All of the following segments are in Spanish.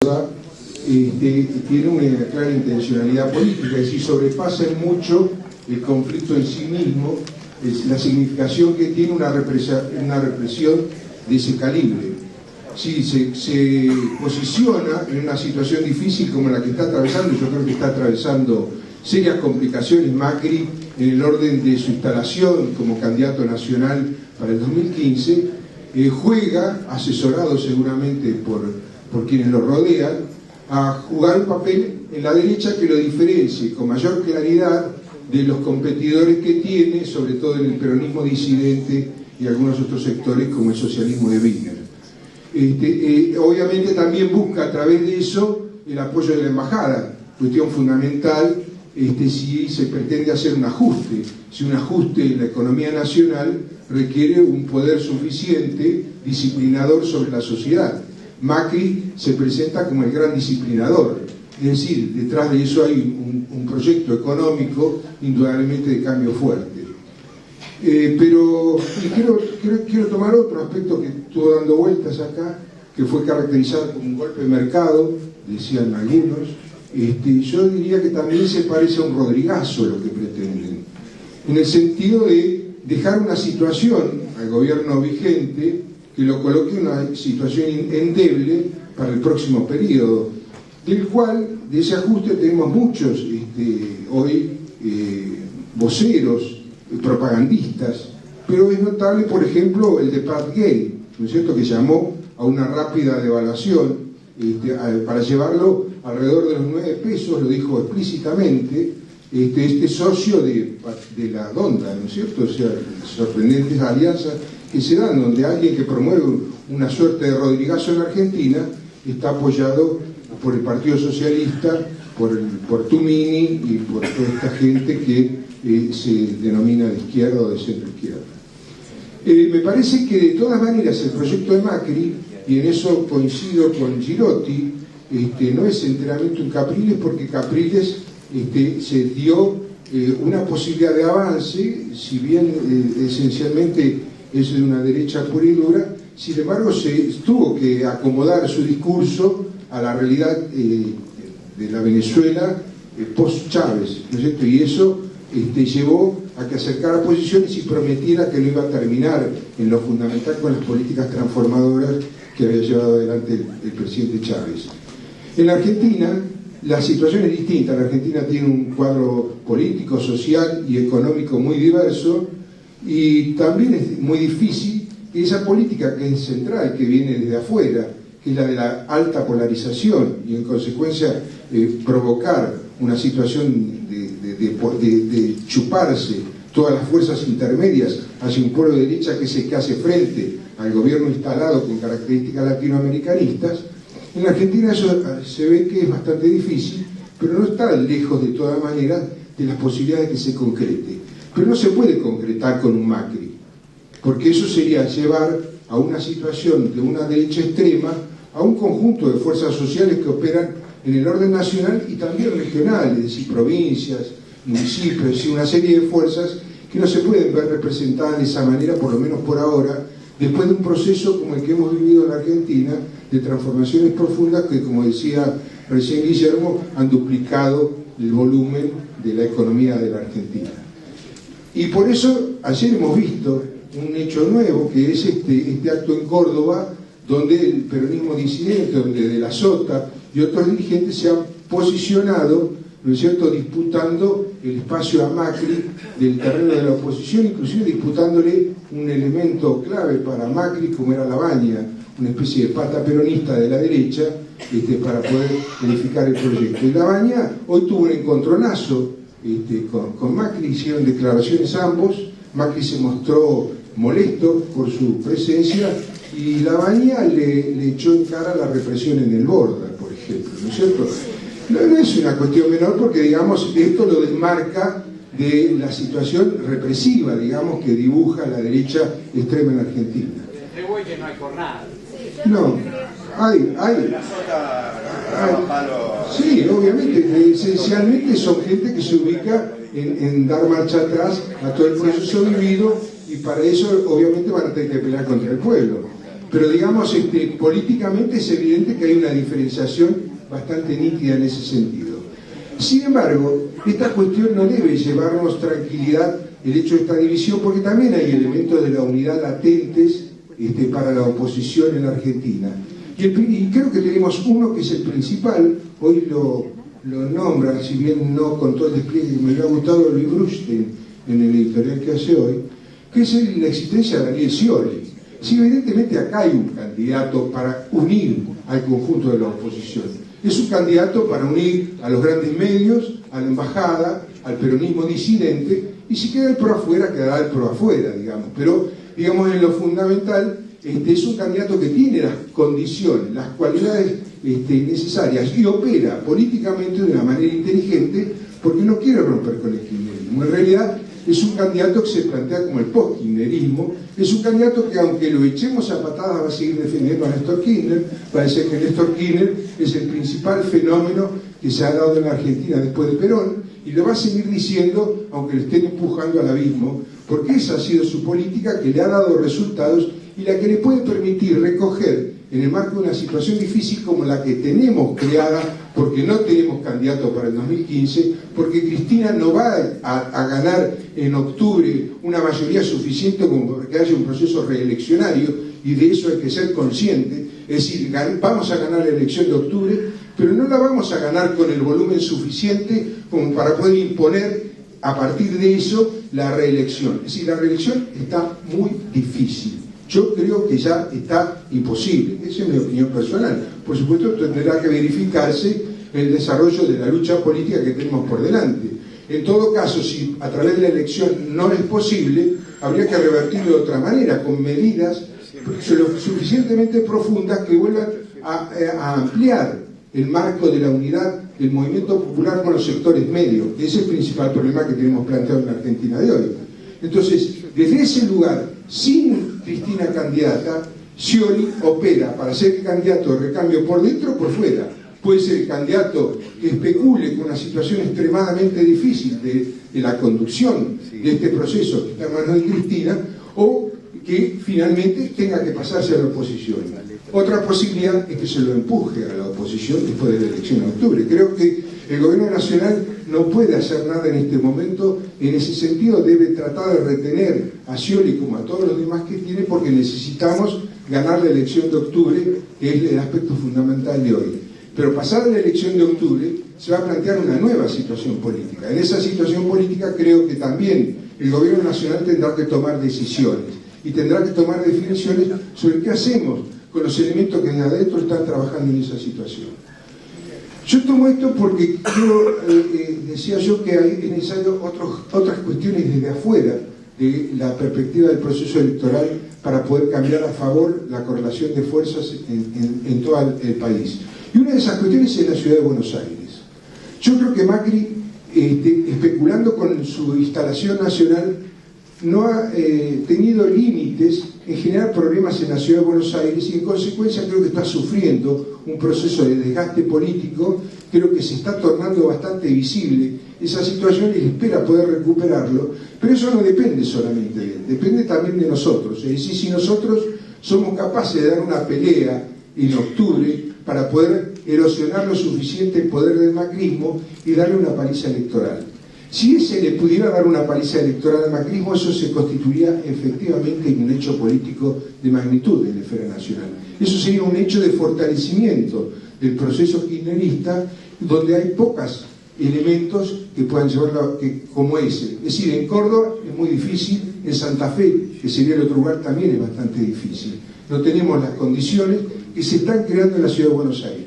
tiene una clara intencionalidad política, es decir, sobrepasa en mucho el conflicto en sí mismo, la significación que tiene una represión de ese calibre. Sí, se posiciona en una situación difícil como la que está atravesando, yo creo que está atravesando serias complicaciones Macri en el orden de su instalación como candidato nacional para el 2015, juega, asesorado seguramente por quienes lo rodean, a jugar un papel en la derecha que lo diferencie con mayor claridad de los competidores que tiene, sobre todo en el peronismo disidente y algunos otros sectores como el socialismo de Wiener. Obviamente también busca a través de eso el apoyo de la embajada, cuestión fundamental si se pretende hacer un ajuste, si un ajuste en la economía nacional requiere un poder suficiente, disciplinador sobre la sociedad. Macri se presenta como el gran disciplinador, es decir, detrás de eso hay un proyecto económico indudablemente de cambio fuerte. Pero quiero tomar otro aspecto que estuvo dando vueltas acá, que fue caracterizado como un golpe de mercado, decían algunos. Yo diría que también se parece a un Rodrigazo lo que pretenden, en el sentido de dejar una situación al gobierno vigente que lo coloque en una situación endeble para el próximo periodo, del cual, de ese ajuste, tenemos muchos hoy voceros, propagandistas, pero es notable, por ejemplo, el de Pat Gay, ¿no es cierto?, que llamó a una rápida devaluación para llevarlo alrededor de los 9 pesos, lo dijo explícitamente, este socio de la Donda, ¿no es cierto?, o sea, sorprendentes alianzas que se dan, donde alguien que promueve una suerte de Rodrigazo en Argentina está apoyado por el Partido Socialista, por Tumini y por toda esta gente que se denomina de izquierda o de centro izquierda. Me parece que de todas maneras el proyecto de Macri, y en eso coincido con Girotti, no es enteramente un Capriles, porque Capriles se dio una posibilidad de avance, si bien esencialmente es de una derecha pura y dura, sin embargo se tuvo que acomodar su discurso a la realidad de la Venezuela post-Chávez, ¿no es cierto? Y eso llevó a que acercara posiciones y prometiera que no iba a terminar en lo fundamental con las políticas transformadoras que había llevado adelante el presidente Chávez. En la Argentina la situación es distinta. La Argentina tiene un cuadro político, social y económico muy diverso, y también es muy difícil que esa política que es central, que viene desde afuera, que es la de la alta polarización y en consecuencia provocar una situación de chuparse todas las fuerzas intermedias hacia un pueblo de derecha que es el que hace frente al gobierno instalado con características latinoamericanistas. En la Argentina eso se ve que es bastante difícil, pero no está lejos de todas maneras de las posibilidades de que se concrete. Pero no se puede concretar con un Macri, porque eso sería llevar a una situación de una derecha extrema a un conjunto de fuerzas sociales que operan en el orden nacional y también regional, es decir, provincias, municipios, es decir, una serie de fuerzas que no se pueden ver representadas de esa manera, por lo menos por ahora, después de un proceso como el que hemos vivido en la Argentina, de transformaciones profundas que, como decía recién Guillermo, han duplicado el volumen de la economía de la Argentina. Y por eso ayer hemos visto un hecho nuevo, que es este acto en Córdoba, donde el peronismo disidente, donde De la Sota y otros dirigentes se han posicionado, ¿no es cierto?, disputando el espacio a Macri del terreno de la oposición, inclusive disputándole un elemento clave para Macri, como era Labaña, una especie de pata peronista de la derecha, para poder verificar el proyecto. Y Labaña hoy tuvo un encontronazo con Macri, hicieron declaraciones ambos, Macri se mostró molesto por su presencia y Labaña le echó en cara la represión en el Borda, por ejemplo, ¿no es cierto? No es una cuestión menor, porque, digamos, esto lo desmarca de la situación represiva, digamos, que dibuja la derecha extrema en Argentina. Que no hay jornada. No, hay. Sí, obviamente, esencialmente son gente que se ubica en dar marcha atrás a todo el proceso vivido, y para eso obviamente van a tener que pelear contra el pueblo. pero digamos, políticamente es evidente que hay una diferenciación bastante nítida en ese sentido. Sin embargo, esta cuestión no debe llevarnos tranquilidad el hecho de esta división, porque también hay elementos de la unidad latentes para la oposición en Argentina. Y creo que tenemos uno que es el principal, hoy lo nombra, si bien no con todo el despliegue que me hubiera gustado, Luis Brustein en el editorial que hace hoy, que es la existencia de Daniel Scioli. Sí, evidentemente acá hay un candidato para unir al conjunto de la oposición. Es un candidato para unir a los grandes medios, a la embajada, al peronismo disidente, y si queda el PRO afuera, quedará el PRO afuera, digamos. Pero, digamos, en lo fundamental, es un candidato que tiene las condiciones, las cualidades necesarias y opera políticamente de una manera inteligente porque no quiere romper con el kirchnerismo. En realidad es un candidato que se plantea como el post-kirchnerismo, es un candidato que aunque lo echemos a patadas va a seguir defendiendo a Néstor Kirchner, va a decir que Néstor Kirchner es el principal fenómeno que se ha dado en la Argentina después de Perón, y lo va a seguir diciendo aunque le estén empujando al abismo, porque esa ha sido su política que le ha dado resultados y la que le puede permitir recoger en el marco de una situación difícil como la que tenemos creada, porque no tenemos candidato para el 2015, porque Cristina no va a ganar en octubre una mayoría suficiente como para que haya un proceso reeleccionario, y de eso hay que ser consciente. Es decir, vamos a ganar la elección de octubre, pero no la vamos a ganar con el volumen suficiente como para poder imponer a partir de eso la reelección. Es decir, la reelección está muy difícil. Yo creo que ya está imposible. Esa es mi opinión personal. Por supuesto, tendrá que verificarse el desarrollo de la lucha política que tenemos por delante. En todo caso, si a través de la elección no es posible, habría que revertirlo de otra manera, con medidas lo suficientemente profundas que vuelvan a ampliar el marco de la unidad del movimiento popular con los sectores medios, que es el principal problema que tenemos planteado en la Argentina de hoy. Entonces, desde ese lugar, sin Cristina candidata, Scioli opera para ser candidato de recambio por dentro o por fuera. Puede ser el candidato que especule con una situación extremadamente difícil de la conducción de este proceso que está en manos de Cristina, o que finalmente tenga que pasarse a la oposición. Otra posibilidad es que se lo empuje a la oposición después de la elección de octubre. Creo que el gobierno nacional no puede hacer nada en este momento. En ese sentido debe tratar de retener a Scioli como a todos los demás que tiene, porque necesitamos ganar la elección de octubre, que es el aspecto fundamental de hoy. Pero pasada la elección de octubre se va a plantear una nueva situación política. En esa situación política creo que también el gobierno nacional tendrá que tomar decisiones y tendrá que tomar definiciones sobre qué hacemos con los elementos que desde adentro están trabajando en esa situación. Yo tomo esto porque decía yo que es necesario otras cuestiones desde afuera de la perspectiva del proceso electoral para poder cambiar a favor la correlación de fuerzas en todo el país. Y una de esas cuestiones es la ciudad de Buenos Aires. Yo creo que Macri, especulando con su instalación nacional, no ha tenido límites en generar problemas en la ciudad de Buenos Aires, y en consecuencia creo que está sufriendo un proceso de desgaste político. Creo que se está tornando bastante visible esa situación y espera poder recuperarlo, pero eso no depende solamente de él, depende también de nosotros. Es decir, si nosotros somos capaces de dar una pelea en octubre para poder erosionar lo suficiente el poder del macrismo y darle una paliza electoral. Si ese le pudiera dar una paliza electoral al macrismo, eso se constituiría efectivamente en un hecho político de magnitud en la esfera nacional. Eso sería un hecho de fortalecimiento del proceso kirchnerista, donde hay pocos elementos que puedan llevarlo como ese. Es decir, en Córdoba es muy difícil, en Santa Fe, que sería el otro lugar, también es bastante difícil. No tenemos las condiciones que se están creando en la ciudad de Buenos Aires.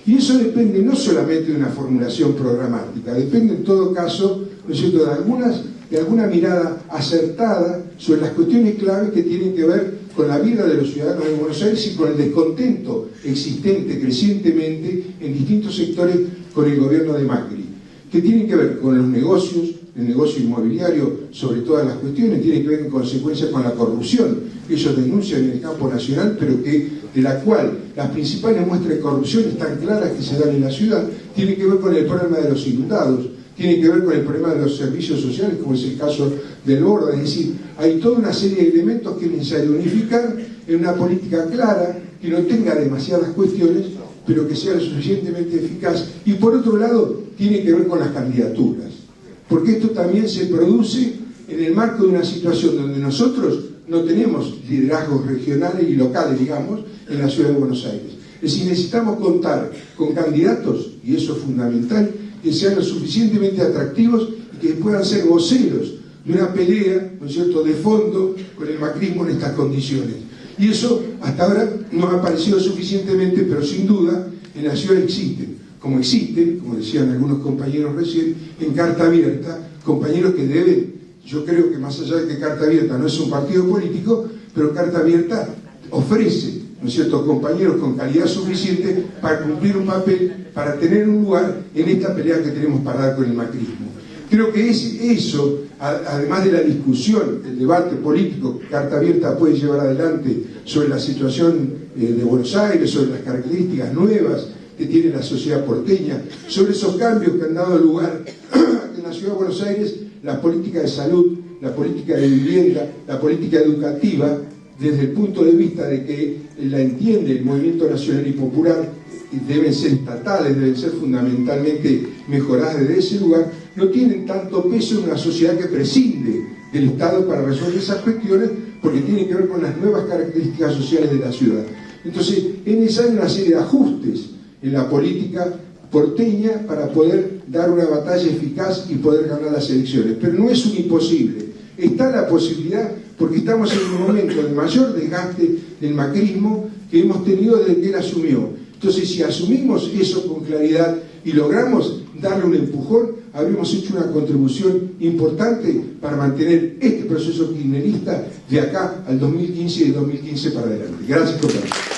Y eso depende no solamente de una formulación programática, depende en todo caso, ¿no es cierto?, de alguna mirada acertada sobre las cuestiones claves que tienen que ver con la vida de los ciudadanos de Buenos Aires y con el descontento existente crecientemente en distintos sectores con el gobierno de Macri, que tienen que ver con los negocios, el negocio inmobiliario sobre todas las cuestiones, tiene que ver en consecuencia con la corrupción que ellos denuncian en el campo nacional, pero de la cual las principales muestras de corrupción están claras que se dan en la ciudad. Tiene que ver con el problema de los inundados, tiene que ver con el problema de los servicios sociales, como es el caso del Borda. Es decir, hay toda una serie de elementos que es necesario unificar en una política clara, que no tenga demasiadas cuestiones, pero que sea lo suficientemente eficaz. Y por otro lado, tiene que ver con las candidaturas, porque esto también se produce en el marco de una situación donde nosotros no tenemos liderazgos regionales y locales, digamos, en la ciudad de Buenos Aires. Es decir, necesitamos contar con candidatos, y eso es fundamental, que sean lo suficientemente atractivos y que puedan ser voceros de una pelea, ¿no es cierto?, de fondo con el macrismo en estas condiciones. Y eso hasta ahora no ha aparecido suficientemente, pero sin duda en la ciudad existen, como decían algunos compañeros recién, en Carta Abierta, compañeros que deben, yo creo que más allá de que Carta Abierta no es un partido político, pero Carta Abierta ofrece, ¿no es cierto?, compañeros con calidad suficiente para cumplir un papel, para tener un lugar en esta pelea que tenemos para dar con el macrismo. Creo que eso, además de la discusión, el debate político que Carta Abierta puede llevar adelante sobre la situación de Buenos Aires, sobre las características nuevas que tiene la sociedad porteña, sobre esos cambios que han dado lugar en la ciudad de Buenos Aires, la política de salud, la política de vivienda, la política educativa, desde el punto de vista de que la entiende el movimiento nacional y popular, y deben ser estatales, deben ser fundamentalmente mejoradas desde ese lugar, no tienen tanto peso en una sociedad que prescinde del Estado para resolver esas cuestiones, porque tienen que ver con las nuevas características sociales de la ciudad. Entonces, es necesaria una serie de ajustes en la política porteña para poder dar una batalla eficaz y poder ganar las elecciones. Pero no es un imposible. Está la posibilidad, porque estamos en un momento de mayor desgaste del macrismo que hemos tenido desde que él asumió. Entonces, si asumimos eso con claridad y logramos darle un empujón, habremos hecho una contribución importante para mantener este proceso kirchnerista de acá al 2015 y del 2015 para adelante. Gracias, compañeros.